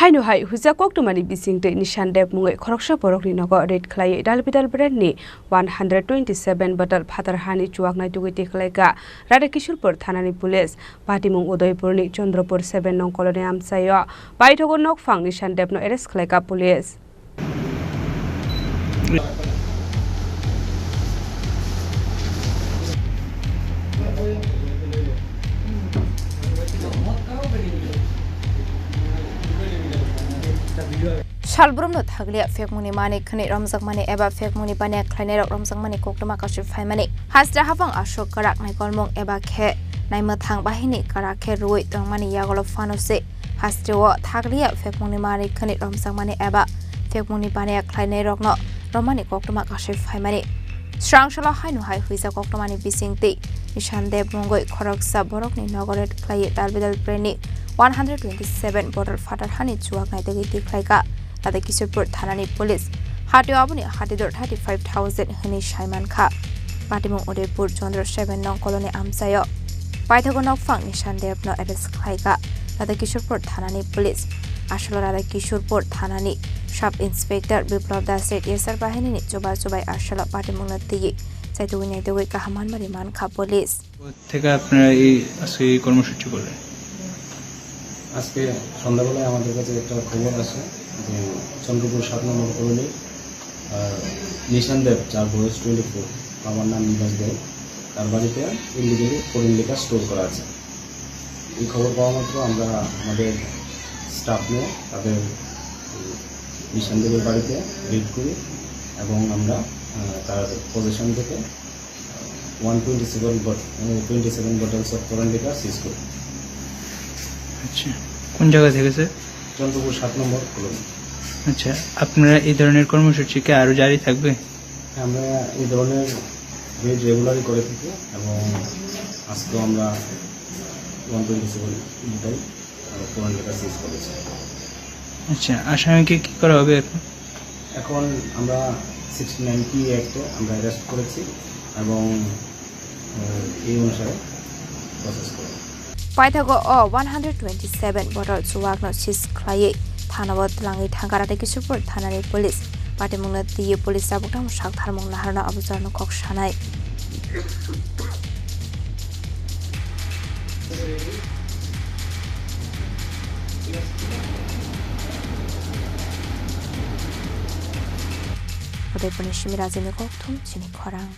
Hainu hai hujakok to mani bising te nishan dep mungai khoroksha borokni nogo red Khlaiwi Dalbidal brand ni 127 bottle Phatar Hani Chuwak Naitugwi Tikhlai ka Radakishulpur thanani police Patimung Udaipur ni Chandrapur 7 nong colony amsayo baithogo nok phang nishan dep no arrest khlai ka police Shalbrumno thaglia fake money mani khani ramjak mani eba fake money bane khlaine rok ramjak mani koktoma kashi phai mani hasra hafang ashok karak nai kolmong eba khe naima thang bahini karak khe rui tong mani yagolo fanose hasrewo thaglia fake money mani khani ramjak mani eba fake money bane khlaine rok no romani koktoma kashi phai mani srangshala hainu hai huisa koktoma ni bisingti nishan dev mongoi khoroksa borokni nogoret Khlaiwi Dalbidal preni 127 bottle Phatar Hani Chuwak Naitugwi Tikhlai ka Radakishulpur thanani police hatio abuni hatidor 35,000 hani shaiman kha Patimung Udaipur Chandra 7 nong colony amsayo paithogo nok phang nishan dep no arrest khlai ka Radakishulpur thanani police asholo Radakishulpur thanani sub inspector Biplab Das yesar bahini ni choba chobai asholo Patimung nati Naitugwi Naitugwi ka haman mariman kha police থেকে আপনারা এই আজকে কর্মসূচি করলেন আজকে সন্ধ্যাবেলায় আমাদের কাছে একটা খবর আছে যে চন্দ্রপুর 7 নম্বর কলোনি নিশান দেব যার বয়স 24 আমার নাম নিবাস দেব তার বাড়িতে ইলিগালি ফরেন লিকার স্টোর করা আছে এই খবর পাওয়া মাত্র আমরা আমাদের স্টাফ নিয়ে তাদের নিশান দেবের বাড়িতে রেড করি এবং আমরা তার পজিশন থেকে 127 bottles of foreign liquor সিজ করি। আচ্ছা কোন জায়গা থেকে স্যার? চন্দ্রপুর 7 নম্বর কলোনি। আচ্ছা আপনারা এই ধরনের কর্মসূচি কি আরো জারি থাকবে? আমরা এই ধরনের রেড রেগুলারই করে থাকি এবং আজকে আমরা 127 বটল foreign liquor সিজ করেছি। আচ্ছা আসামিকে কি করা হবে এখন আমরা 690 অ্যাক্টে আমরা অ্যারেস্ট করেছি এবং এই অনুসারে প্রসেস করব paithogo 127 bottle Chuwak no sis Khlaiwi thanawat langi thangara Radakishulpur thanani police Patimung nati police sabuktam sak tharmung naharna abujar no kok sanai Udaipur ni Shimiraji ni kokthum Chini Khorang